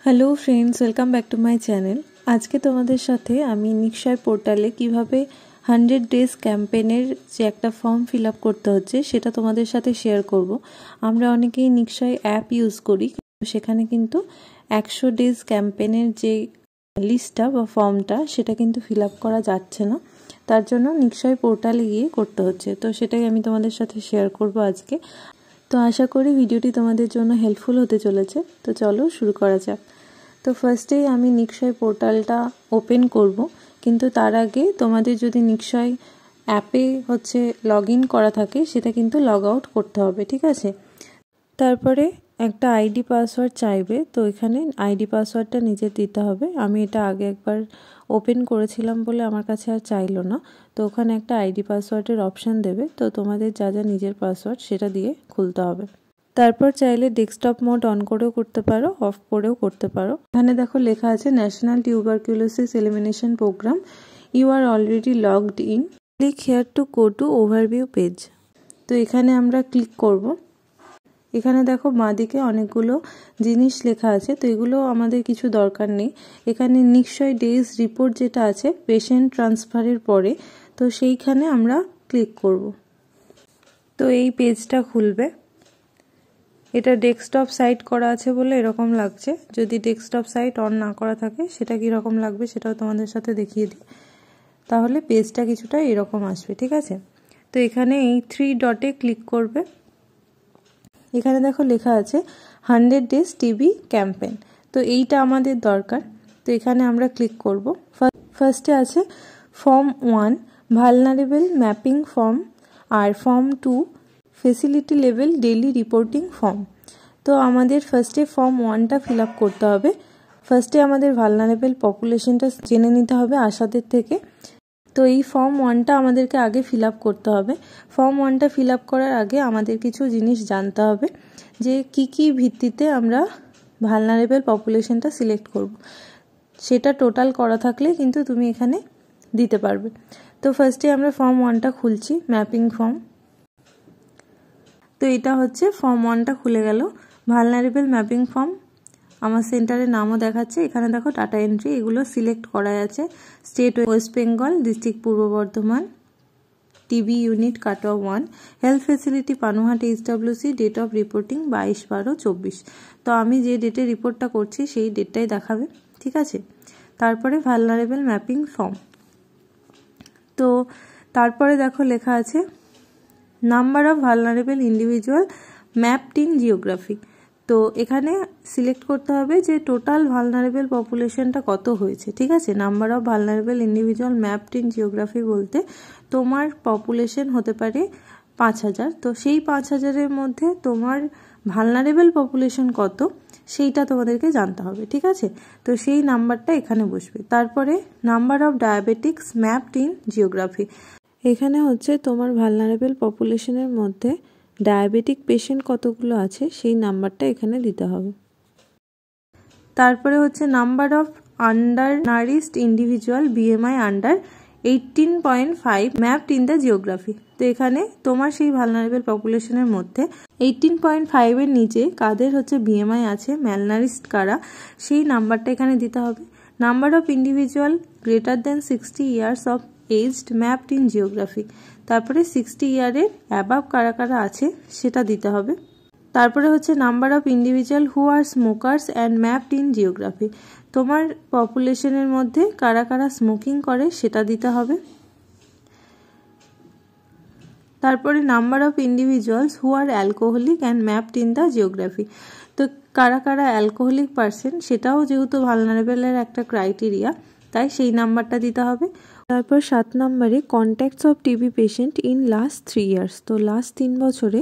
Hello friends, welcome back to my channel. আজকে তোমাদের সাথে আমি নিক্ষয় পোর্টালে কিভাবে 100 ডেজ ক্যাম্পেনের যে একটা ফর্ম ফিল আপ করতে হচ্ছে সেটা তোমাদের সাথে শেয়ার করব। আমরা অনেকেই নিক্ষয় অ্যাপ ইউজ করি, সেখানে কিন্তু 100 ডেজ ক্যাম্পেনের যে লিস্টটা বা ফর্মটা সেটা কিন্তু ফিল আপ করা যাচ্ছে না, তার জন্য নিক্ষয় পোর্টালে গিয়ে করতে হচ্ছে। তো সেটাই আমি তোমাদের সাথে শেয়ার করব আজকে। তো আশা করি ভিডিওটি তোমাদের জন্য হেল্পফুল হতে চলেছে। তো চলো শুরু করা যাক। তো ফার্স্টেই আমি নিক্ষয় পোর্টালটা ওপেন করব, কিন্তু তার আগে তোমাদের যদি নিক্ষয় অ্যাপে লগ ইন করা থাকে সেটা কিন্তু লগ আউট করতে হবে, ঠিক আছে। তারপরে একটা আইডি পাসওয়ার্ড চাইবে, তো এখানে আইডি পাসওয়ার্ডটা নিজে দিতে হবে। আমি এটা আগে একবার ওপেন করেছিলাম বলে আমার কাছে আর চাইলো না, তো ওখানে একটা আইডি পাসওয়ার্ডের অপশান দেবে, তো তোমাদের যা যা নিজের পাসওয়ার্ড সেটা দিয়ে খুলতে হবে। তারপর চাইলে ডেস্কটপ মোড অন করেও করতে পারো, অফ করেও করতে পারো। এখানে দেখো লেখা আছে national tuberculosis elimination programme, you are already logged in, click here to go to overview page. তো এখানে আমরা ক্লিক করব। এখানে দেখো বাঁদিকে অনেকগুলো জিনিস লেখা আছে, তো এগুলো আমাদের কিছু দরকার নেই। এখানে নিক্ষয় ডেজ রিপোর্ট যেটা আছে পেশেন্ট ট্রান্সফারের পরে, তো সেইখানে আমরা ক্লিক করব। তো এই পেজটা খুলবে। এটা ডেস্কটপ সাইট করা আছে বলে এরকম লাগছে, যদি ডেস্কটপ সাইট অন না করা থাকে সেটা কীরকম লাগবে সেটাও তোমাদের সাথে দেখিয়ে দিই। তাহলে পেজটা কিছুটা এরকম আসবে, ঠিক আছে। তো এখানে এই 3 ডটে ক্লিক করবে। এখানে দেখো লেখা আছে 100 ডেজ টিবি ক্যাম্পেন, তো এইটা আমাদের দরকার। তো এখানে আমরা ক্লিক করব। ফার্স্টে আছে ফর্ম 1 ভালনারেবল ম্যাপিং ফর্ম, আর form 2 facility level daily reporting form. তো আমাদের ফার্স্টে ফর্ম 1টা ফিল আপ করতে হবে। ফার্স্টে আমাদের ভালনারেবল পপুলেশনটা জেনে নিতে হবে আশাদের থেকে। তো এই ফর্ম 1টা আমাদেরকে আগে ফিল আপ করতে হবে। ফর্ম 1টা ফিল আপ করার আগে আমাদের কিছু জিনিস জানতে হবে, যে কি ভিত্তিতে আমরা ভালনারেবল পপুলেশনটা সিলেক্ট করব। সেটা টোটাল করা থাকলে কিন্তু তুমি এখানে দিতে পারবে। তো ফার্স্টে আমরা ফর্ম 1টা খুলছি, ম্যাপিং ফর্ম। তো এটা ফর্ম 1টা খুলে গেল, ভালনারেবল ম্যাপিং ফর্ম। আমার সেন্টারের নামও দেখাচ্ছে, এখানে দেখো ডাটা এন্ট্রি, এগুলো সিলেক্ট করা আছে। State West Bengal, district Purba Bardhaman, TB unit Katwa 1, health facility Panuhat HWC, date of reporting 22/12/24। তো আমি যে ডেটে রিপোর্টটা করছি সেই ডেটটাই দেখাবে, ঠিক আছে। তারপরে ভালনারেবল ম্যাপিং ফর্ম। তো তারপরে দেখো লেখা আছে number of vulnerable individual mapped in geography. তো এখানে সিলেক্ট করতে হবে যে টোটাল ভালনারেবল পপুলেশনটা কত হয়েছে, ঠিক আছে। Number of vulnerable individual mapped in geography বলতে তোমার পপুলেশন হতে পারে 5000, তো সেই 5000-এর মধ্যে তোমার ভালনারেবল পপুলেশন কত সেইটা তোমাদেরকে জানতে হবে, ঠিক আছে। তো সেই নাম্বারটা এখানে বসবে। তারপরে number of diabetics mapped in geography, এখানে তোমার ভালনারেবল পপুলেশনের মধ্যে ডায়াবেটিক পেশেন্ট কতগুলো আছে সেই নাম্বারটা এখানে দিতে হবে। তারপরে number of under nourished individual BMI under 18.5 mapped in the geography. তো এখানে তোমার সেই ভালনারেবল পপুলেশনের মধ্যে 18.5-এর নিচে কাদের বিএমআই আছে, ম্যালনারিশড কারা, সেই নাম্বারটা এখানে দিতে হবে। Number of individual greater than 60 years of aged mapped in geography, তারপরে 60 ইয়ারের অ্যাবাভ কারা কারা আছে সেটা দিতে হবে। তারপরে number of individual who are smokers and mapped in geography, তোমার পপুলেশনের মধ্যে কারা কারা স্মোকিং করে সেটা দিতে হবে। তারপরে number of individuals who are alcoholic and mapped in the geography, তো কারা কারা অ্যালকোহলিক পার্সন সেটাও যেহেতু ভালনারেবলের একটা ক্রাইটেরিয়া, তাই সেই নাম্বারটা দিতে হবে। তারপর 7 নম্বরে contacts of TB patient in last 3 years, তো লাস্ট 3 বছরে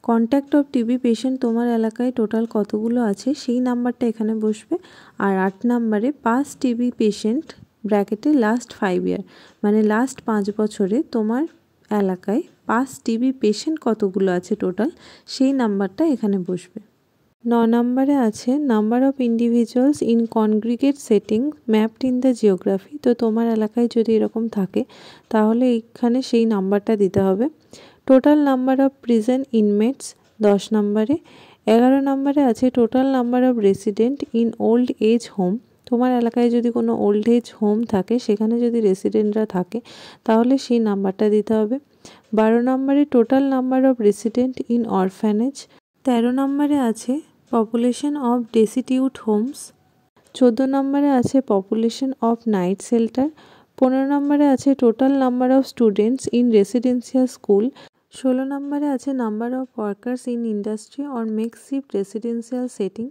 কন্ট্যাক্ট অফ টিবি পেশেন্ট তোমার এলাকায় টোটাল কতগুলো আছে সেই নাম্বারটা এখানে বসবে। আর 8 নম্বরে পাস টিবি পেশেন্ট ব্র্যাকেটে লাস্ট 5 ইয়ার, মানে লাস্ট 5 বছরে তোমার এলাকায় পাস টিবি পেশেন্ট কতগুলো আছে টোটাল সেই নাম্বারটা এখানে বসবে। 9 নম্বরে আছে number of individuals in congregate setting mapped in the geography, তো তোমার এলাকায় যদি এরকম থাকে তাহলে এখানে সেই নাম্বারটা দিতে হবে। Total number of prison inmates 10 নম্বরে, 11 নম্বরে আছে total number of resident in old age home. তোমার এলাকায় যদি কোনো ওল্ড এজ হোম থাকে, সেখানে যদি রেসিডেন্টরা থাকে তাহলে সেই নাম্বারটা দিতে হবে। 12 নম্বরে total number of resident in orphanage. 13 নম্বরে আছে পপুলেশন অফ ডেসিটিউট হোমস। 14 নম্বরে আছে পপুলেশন অফ নাইট শেল্টার। 15 নম্বরে আছে total number of students in residential school. 16 নম্বরে আছে number of workers in industry or makeshift residential setting.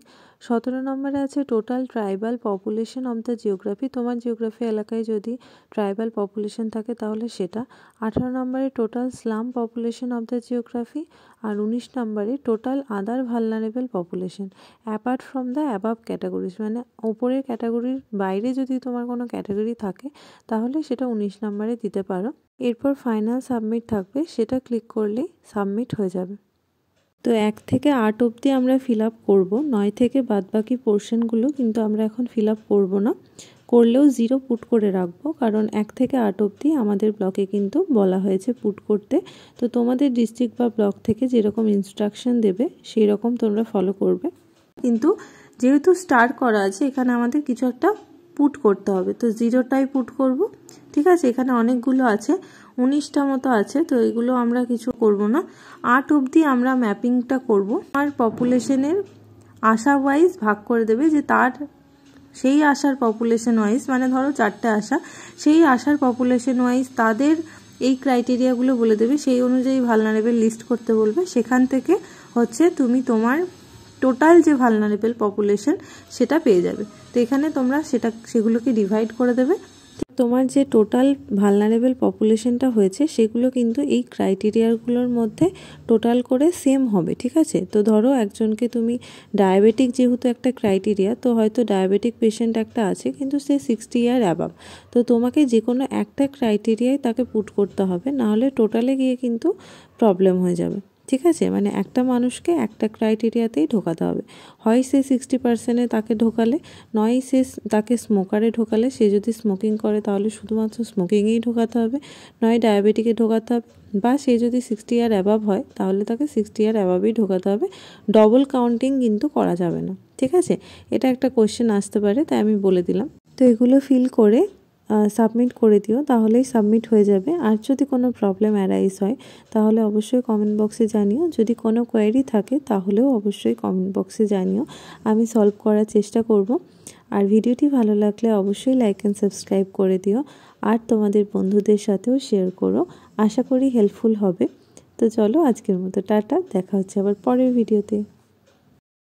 17 নম্বরে আছে total tribal population of the geography. তোমার জিওগ্রাফি এলাকায় যদি ট্রাইবাল পপুলেশন থাকে তাহলে সেটা। 18 নম্বরে total slum population of the geography. আর 19 নম্বরে total other vulnerable population apart from the above categories. মানে ওপরের ক্যাটাগরির বাইরে যদি তোমার কোনো ক্যাটাগরি থাকে তাহলে সেটা 19 নম্বরে দিতে পারো। এরপর ফাইনাল সাবমিট থাকবে, সেটা ক্লিক করলেই সাবমিট হয়ে যাবে। তো 1 থেকে 8 অবধি আমরা ফিল আপ করবো, 9 থেকে বাদবাকি পোর্শনগুলো কিন্তু আমরা এখন ফিল আপ করবো না, করলেও 0 পুট করে রাখবো, কারণ 1 থেকে 8 অবধি আমাদের ব্লকে কিন্তু বলা হয়েছে পুট করতে। তো তোমাদের ডিস্ট্রিক্ট বা ব্লক থেকে যেরকম ইনস্ট্রাকশন দেবে সেই রকম তোমরা ফলো করবে। কিন্তু যেহেতু স্টার করা আছে এখানে আমাদের কিছু একটা পুট করতে হবে, তো 0টাই পুট করব। ঠিক আছে, এখানে অনেকগুলো আছে, 19টা মতো আছে, তো এগুলো আমরা কিছু করব না। 8 অবধি আমরা ম্যাপিংটা করব। আর পপুলেশনের আশা ওয়াইজ ভাগ করে দেবে, যে তার সেই আশার পপুলেশন ওয়াইজ, মানে ধরো 4টে আশা, সেই আশার পপুলেশন ওয়াইজ তাদের এই ক্রাইটেরিয়াগুলো বলে দেবে, সেই অনুযায়ী ভালনারেবল লিস্ট করতে বলবে। সেখান থেকে হচ্ছে তুমি তোমার টোটাল যে ভালনারেবল পপুলেশন সেটা পেয়ে যাবে। তো এখানে তোমরা সেগুলোকে ডিভাইড করে দেবে। তোমার যে টোটাল ভালনারেবল পপুলেশনটা হয়েছে সেগুলো কিন্তু এই ক্রাইটেরিয়াগুলোর মধ্যে টোটাল করে সেম হবে। ঠিক আছে, তো ধরো একজনকে তুমি ডায়াবেটিক, যেহেতু একটা ক্রাইটেরিয়া, তো হয়তো ডায়াবেটিক পেশেন্ট একটা আছে কিন্তু সে 60 ইয়ার অ্যাবাভ, তো তোমাকে যে কোনো একটা ক্রাইটেরিয়ায় তাকে পুট করতে হবে, নাহলে টোটালে গিয়ে কিন্তু প্রবলেম হয়ে যাবে। ঠিক আছে, মানে একটা মানুষকে একটা ক্রাইটেরিয়াতেই ঢোকাতে হবে, হয় সে 60%-এ তাকে ঢোকালে, নয় সে তাকে স্মোকারে ঢোকালে, সে যদি স্মোকিং করে তাহলে শুধুমাত্র স্মোকিংয়েই ঢোকাতে হবে, নয় ডায়াবেটিকে ঢোকাতে হবে, বা সে যদি 60 ইয়ার অ্যাবাভ হয় তাহলে তাকে 60 ইয়ার অ্যাবাভই ঢোকাতে হবে। ডবল কাউন্টিং কিন্তু করা যাবে না। ঠিক আছে, এটা একটা কোশ্চেন আসতে পারে, তাই আমি বলে দিলাম। তো এগুলো ফিল করে সাবমিট করে দিও, তাহলেই সাবমিট হয়ে যাবে। আর যদি কোনো প্রবলেম অ্যারাইজ হয় তাহলে অবশ্যই কমেন্ট বক্সে জানিও, যদি কোনো কোয়েরি থাকে তাহলেও অবশ্যই কমেন্ট বক্সে জানিও, আমি সলভ করার চেষ্টা করব। আর ভিডিওটি ভালো লাগলে অবশ্যই লাইক অ্যান্ড সাবস্ক্রাইব করে দিও, আর তোমাদের বন্ধুদের সাথেও শেয়ার করো, আশা করি হেল্পফুল হবে। তো চলো আজকের মতো টাটা, দেখা হচ্ছে আবার পরের ভিডিওতে।